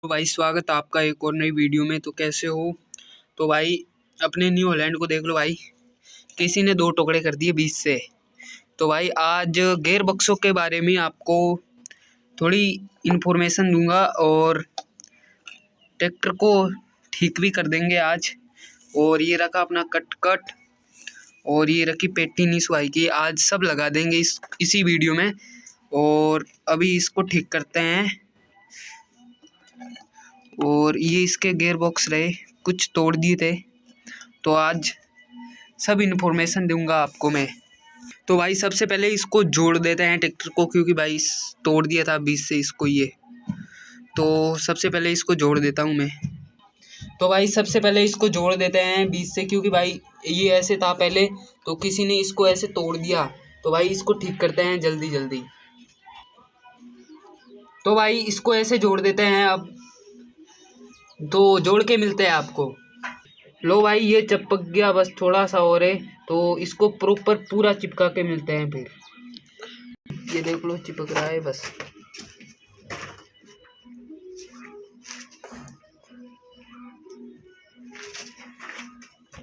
तो भाई स्वागत है आपका एक और नई वीडियो में। तो कैसे हो? तो भाई अपने न्यू हॉलैंड को देख लो भाई, किसी ने 2 टुकड़े कर दिए 20 से। तो भाई आज गेयर बक्सों के बारे में आपको थोड़ी इन्फॉर्मेशन दूंगा और ट्रैक्टर को ठीक भी कर देंगे आज। और ये रखा अपना कट और ये रखी पेटी नीस भाई की, आज सब लगा देंगे इसी वीडियो में। और अभी इसको ठीक करते हैं। और ये इसके गेयर बॉक्स रहे, कुछ तोड़ दिए थे, तो आज सब इन्फॉर्मेशन दूंगा आपको मैं। तो भाई सबसे पहले इसको जोड़ देते हैं ट्रैक्टर को, क्योंकि भाई तोड़ दिया था 20 से इसको ये। तो सबसे पहले इसको जोड़ देता हूँ मैं। तो भाई सबसे पहले इसको जोड़ देते हैं 20 से, क्योंकि भाई ये ऐसे था पहले, तो किसी ने इसको ऐसे तोड़ दिया। तो भाई इसको ठीक करते हैं जल्दी जल्दी। तो भाई इसको ऐसे जोड़ देते हैं अब, तो जोड़ के मिलते हैं आपको। लो भाई ये चिपक गया, बस थोड़ा सा और है, तो इसको प्रॉपर पूरा चिपका के मिलते हैं फिर। ये देख लो चिपक रहा है बस।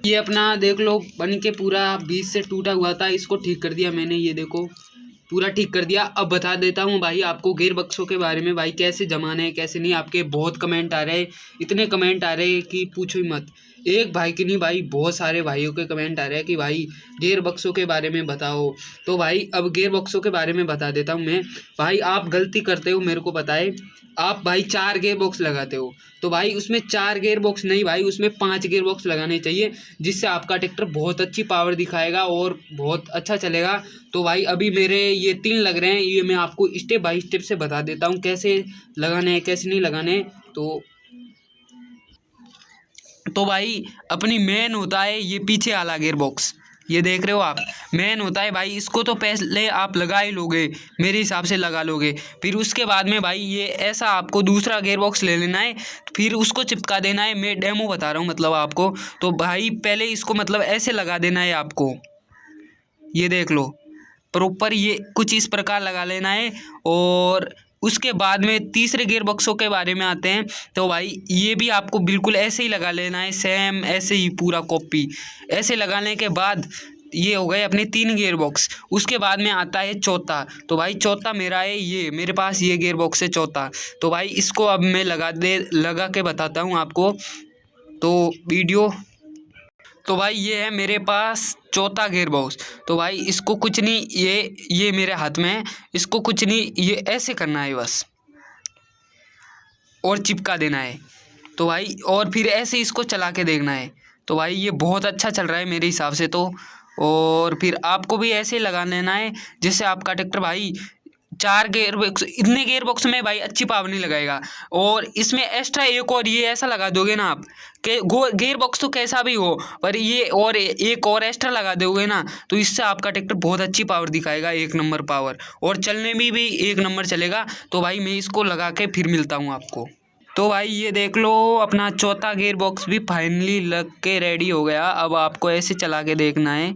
ये अपना देख लो बन के पूरा 20 से टूटा हुआ था, इसको ठीक कर दिया मैंने। ये देखो पूरा ठीक कर दिया। अब बता देता हूँ भाई आपको गेयर बक्सों के बारे में, भाई कैसे जमाने हैं कैसे नहीं। आपके बहुत कमेंट आ रहे हैं, इतने कमेंट आ रहे हैं कि पूछो ही मत। एक भाई की नहीं भाई, बहुत सारे भाइयों के कमेंट आ रहे हैं कि भाई गेयर बक्सों के बारे में बताओ। तो भाई अब गेयर बक्सों के बारे में बता देता हूँ मैं। भाई आप गलती करते हो, मेरे को पता है। आप भाई 4 गेयर बॉक्स लगाते हो, तो भाई उसमें 4 गेयर बॉक्स नहीं भाई, उसमें 5 गेयर बॉक्स लगाने चाहिए, जिससे आपका ट्रैक्टर बहुत अच्छी पावर दिखाएगा और बहुत अच्छा चलेगा। तो भाई अभी मेरे ये 3 लग रहे हैं, ये मैं आपको स्टेप बाय स्टेप से बता देता हूँ कैसे लगाने हैं कैसे नहीं लगाने। तो भाई अपनी मेन होता है ये पीछे वाला गेयर बॉक्स, ये देख रहे हो आप, मेन होता है भाई। इसको तो पहले आप लगा ही लोगे, मेरे हिसाब से लगा लोगे। फिर उसके बाद में भाई ये ऐसा आपको दूसरा गेयर बॉक्स ले लेना है, फिर उसको चिपका देना है। मैं डेमो बता रहा हूँ मतलब आपको। तो भाई पहले इसको मतलब ऐसे लगा देना है आपको, ये देख लो प्रॉपर ये कुछ इस प्रकार लगा लेना है। और उसके बाद में तीसरे गियर बक्सों के बारे में आते हैं। तो भाई ये भी आपको बिल्कुल ऐसे ही लगा लेना है, सेम ऐसे ही पूरा कॉपी। ऐसे लगाने के बाद ये हो गए अपने 3 गियर बॉक्स। उसके बाद में आता है चौथा। तो भाई चौथा मेरा है, ये मेरे पास ये गियर बॉक्स है चौथा। तो भाई इसको अब मैं लगा के बताता हूँ आपको, तो वीडियो। तो भाई ये है मेरे पास चौथा गियर बॉक्स। तो भाई इसको कुछ नहीं, ये मेरे हाथ में है, इसको कुछ नहीं, ये ऐसे करना है बस और चिपका देना है। तो भाई और फिर ऐसे इसको चला के देखना है। तो भाई ये बहुत अच्छा चल रहा है मेरे हिसाब से तो। और फिर आपको भी ऐसे लगा लेना है, जिससे आपका ट्रैक्टर भाई 4 गियर बॉक्स, इतने गियर बॉक्स में भाई अच्छी पावर नहीं लगाएगा। और इसमें एक्स्ट्रा एक और ये ऐसा लगा दोगे ना आप कि गियर बॉक्स तो कैसा भी हो, पर ये और एक और एक्स्ट्रा लगा दोगे ना, तो इससे आपका ट्रैक्टर बहुत अच्छी पावर दिखाएगा, 1 नंबर पावर, और चलने में भी 1 नंबर चलेगा। तो भाई मैं इसको लगा के फिर मिलता हूँ आपको। तो भाई ये देख लो अपना चौथा गियर बॉक्स भी फाइनली लग के रेडी हो गया। अब आपको ऐसे चला के देखना है।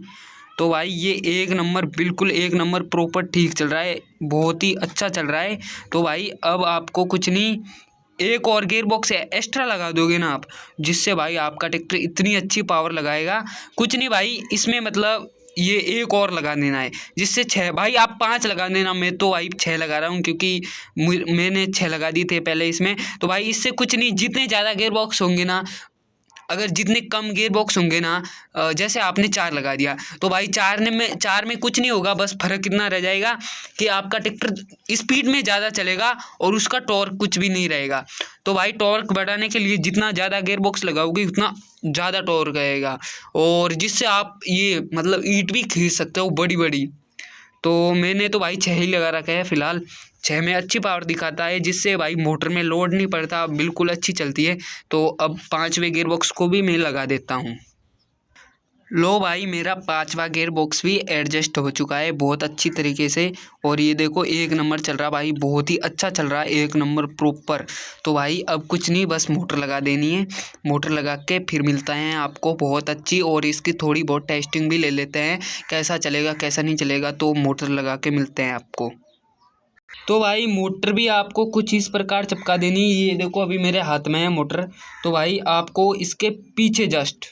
तो भाई ये 1 नंबर, बिल्कुल 1 नंबर प्रॉपर ठीक चल रहा है, बहुत ही अच्छा चल रहा है। तो भाई अब आपको कुछ नहीं, एक और गियर बॉक्स एक्स्ट्रा लगा दोगे ना आप, जिससे भाई आपका ट्रैक्टर इतनी अच्छी पावर लगाएगा। कुछ नहीं भाई इसमें मतलब ये एक और लगा देना है, जिससे 6, भाई आप 5 लगा देना। मैं तो भाई 6 लगा रहा हूँ, क्योंकि मैंने 6 लगा दिए थे पहले इसमें। तो भाई इससे कुछ नहीं, जितने ज़्यादा गियर बॉक्स होंगे ना, अगर जितने कम गियर बॉक्स होंगे ना, जैसे आपने 4 लगा दिया, तो भाई 4 में कुछ नहीं होगा, बस फ़र्क इतना रह जाएगा कि आपका ट्रैक्टर स्पीड में ज़्यादा चलेगा और उसका टॉर्क कुछ भी नहीं रहेगा। तो भाई टॉर्क बढ़ाने के लिए जितना ज़्यादा गियर बॉक्स लगाओगे उतना ज़्यादा टॉर्क आएगा, और जिससे आप ये मतलब ईंट भी खींच सकते हो बड़ी बड़ी। तो मैंने तो भाई 6 ही लगा रखा है फ़िलहाल। 6 में अच्छी पावर दिखाता है, जिससे भाई मोटर में लोड नहीं पड़ता, बिल्कुल अच्छी चलती है। तो अब 5वें गियर बॉक्स को भी मैं लगा देता हूँ। लो भाई मेरा 5वां गियर बॉक्स भी एडजस्ट हो चुका है बहुत अच्छी तरीके से। और ये देखो 1 नंबर चल रहा भाई, बहुत ही अच्छा चल रहा है, 1 नंबर प्रॉपर। तो भाई अब कुछ नहीं, बस मोटर लगा देनी है। मोटर लगा के फिर मिलता है आपको बहुत अच्छी, और इसकी थोड़ी बहुत टेस्टिंग भी ले लेते हैं कैसा चलेगा कैसा नहीं चलेगा। तो मोटर लगा के मिलते हैं आपको। तो भाई मोटर भी आपको कुछ इस प्रकार चिपका देनी। ये देखो अभी मेरे हाथ में है मोटर, तो भाई आपको इसके पीछे जस्ट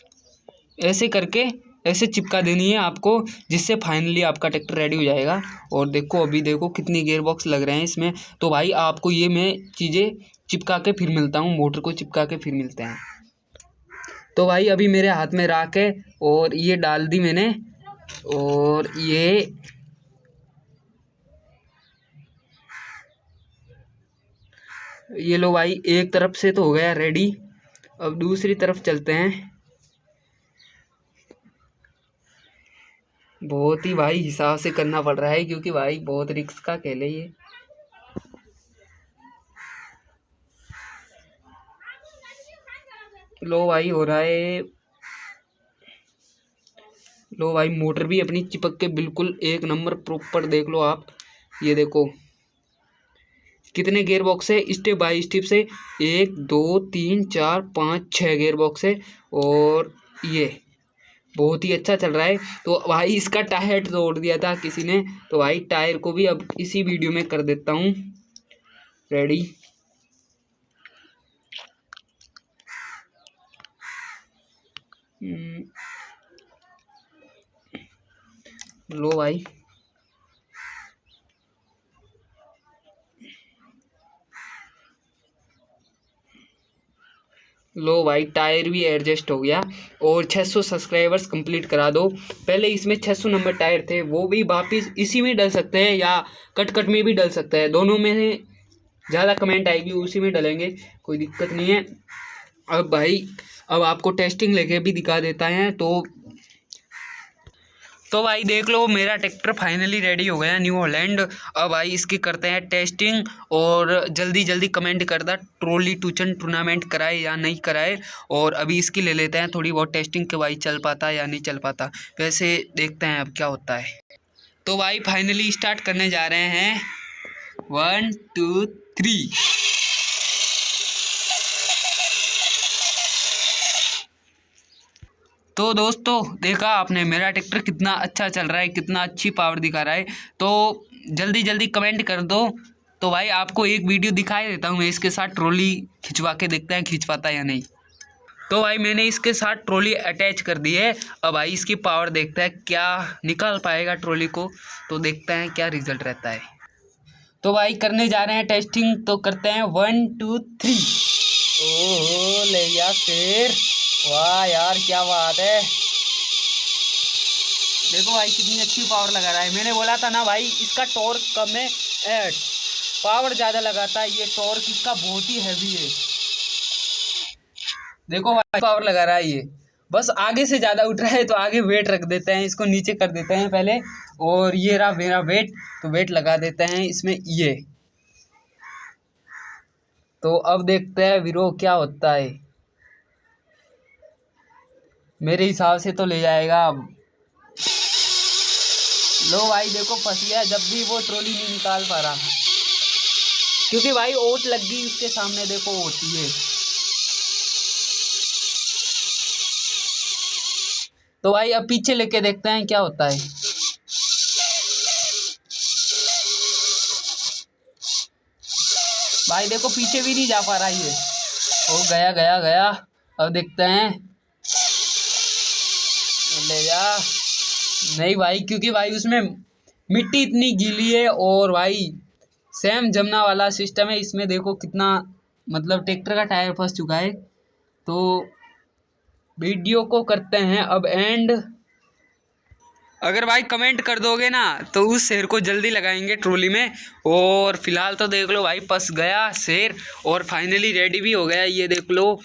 ऐसे करके ऐसे चिपका देनी है आपको, जिससे फाइनली आपका ट्रैक्टर रेडी हो जाएगा। और देखो अभी देखो कितनी गियर बॉक्स लग रहे हैं इसमें। तो भाई आपको ये मैं चीज़ें चिपका के फिर मिलता हूँ, मोटर को चिपका के फिर मिलते हैं। तो भाई अभी मेरे हाथ में राख है और ये डाल दी मैंने, और ये लो भाई, एक तरफ से तो हो गया रेडी। अब दूसरी तरफ चलते हैं। बहुत ही भाई हिसाब से करना पड़ रहा है, क्योंकि भाई बहुत रिस्क का खेल है ये। लो भाई हो रहा है। लो भाई मोटर भी अपनी चिपक के बिल्कुल एक नंबर प्रॉपर देख लो आप। ये देखो कितने गियर बॉक्स है स्टेप बाय स्टेप से, 1 2 3 4 5 6 गियर बॉक्स है। और ये बहुत ही अच्छा चल रहा है। तो भाई इसका टायर तोड़ दिया था किसी ने, तो भाई टायर को भी अब इसी वीडियो में कर देता हूँ रेडी। लो भाई लो भाई टायर भी एडजस्ट हो गया। और 600 सब्सक्राइबर्स कंप्लीट करा दो। पहले इसमें 600 नंबर टायर थे, वो भी वापिस इसी में डल सकते हैं या कट कट में भी डल सकता है, दोनों में से ज़्यादा कमेंट आएगी उसी में डलेंगे, कोई दिक्कत नहीं है। अब भाई अब आपको टेस्टिंग लेके भी दिखा देता है। तो भाई देख लो मेरा ट्रैक्टर फाइनली रेडी हो गया, न्यू हॉलैंड। अब भाई इसकी करते हैं टेस्टिंग, और जल्दी जल्दी कमेंट कर दा ट्रॉली टूचन टूर्नामेंट कराए या नहीं कराए। और अभी इसकी ले लेते हैं थोड़ी बहुत टेस्टिंग के, भाई चल पाता या नहीं चल पाता, वैसे देखते हैं अब क्या होता है। तो भाई फाइनली स्टार्ट करने जा रहे हैं, 1 2 3। तो दोस्तों देखा आपने मेरा ट्रैक्टर कितना अच्छा चल रहा है, कितना अच्छी पावर दिखा रहा है। तो जल्दी जल्दी कमेंट कर दो। तो भाई आपको एक वीडियो दिखाई देता हूँ मैं इसके साथ ट्रॉली खिंचवा के, देखते हैं खींच पाता है या नहीं। तो भाई मैंने इसके साथ ट्रॉली अटैच कर दी है। अब भाई इसकी पावर देखते हैं क्या निकाल पाएगा ट्रॉली को, तो देखते हैं क्या रिजल्ट रहता है। तो भाई करने जा रहे हैं टेस्टिंग, तो करते हैं 1 2 3। ओहो ले गया शेर, वाह यार क्या बात है। देखो भाई कितनी अच्छी पावर लगा रहा है। मैंने बोला था ना भाई इसका टॉर्क कम है, पावर ज़्यादा लगाता है। ये टॉर्क इसका बहुत ही हैवी है। देखो भाई पावर लगा रहा है ये, बस आगे से ज़्यादा उठ रहा है तो आगे वेट रख देते हैं, इसको नीचे कर देते हैं पहले। और ये रहा मेरा वेट, तो वेट लगा देते हैं इसमें ये। तो अब देखते हैं वीरो क्या होता है। मेरे हिसाब से तो ले जाएगा अब। लो भाई देखो फंस गया, जब भी वो ट्रॉली नहीं निकाल पा रहा, क्योंकि भाई ओट लग गई उसके सामने, देखो होती है। तो भाई अब पीछे लेके देखते हैं क्या होता है। भाई देखो पीछे भी नहीं जा पा रहा ये, ओ गया गया गया। अब देखते हैं, ले जा। नहीं भाई, क्योंकि भाई उसमें मिट्टी इतनी गीली है, और भाई सेम जमना वाला सिस्टम है इसमें। देखो कितना मतलब ट्रैक्टर का टायर फंस चुका है। तो वीडियो को करते हैं अब एंड। अगर भाई कमेंट कर दोगे ना तो उस शेर को जल्दी लगाएंगे ट्रॉली में। और फिलहाल तो देख लो भाई फंस गया शेर, और फाइनली रेडी भी हो गया, ये देख लो।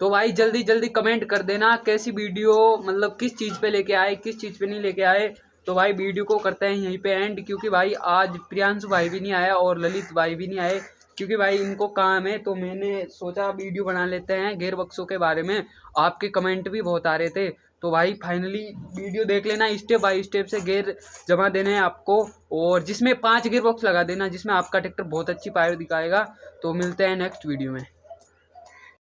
तो भाई जल्दी जल्दी कमेंट कर देना कैसी वीडियो, मतलब किस चीज़ पे लेके आए, किस चीज़ पे नहीं लेके आए। तो भाई वीडियो को करते हैं यहीं पे एंड, क्योंकि भाई आज प्रियांशु भाई भी नहीं आया और ललित भाई भी नहीं आए, क्योंकि भाई इनको काम है। तो मैंने सोचा वीडियो बना लेते हैं गेयर बक्सों के बारे में, आपके कमेंट भी बहुत आ रहे थे। तो भाई फाइनली वीडियो देख लेना, स्टेप बाय स्टेप से गेयर जमा देने हैं आपको, और जिसमें 5 गेयर बॉक्स लगा देना, जिसमें आपका ट्रैक्टर बहुत अच्छी पावर दिखाएगा। तो मिलते हैं नेक्स्ट वीडियो में।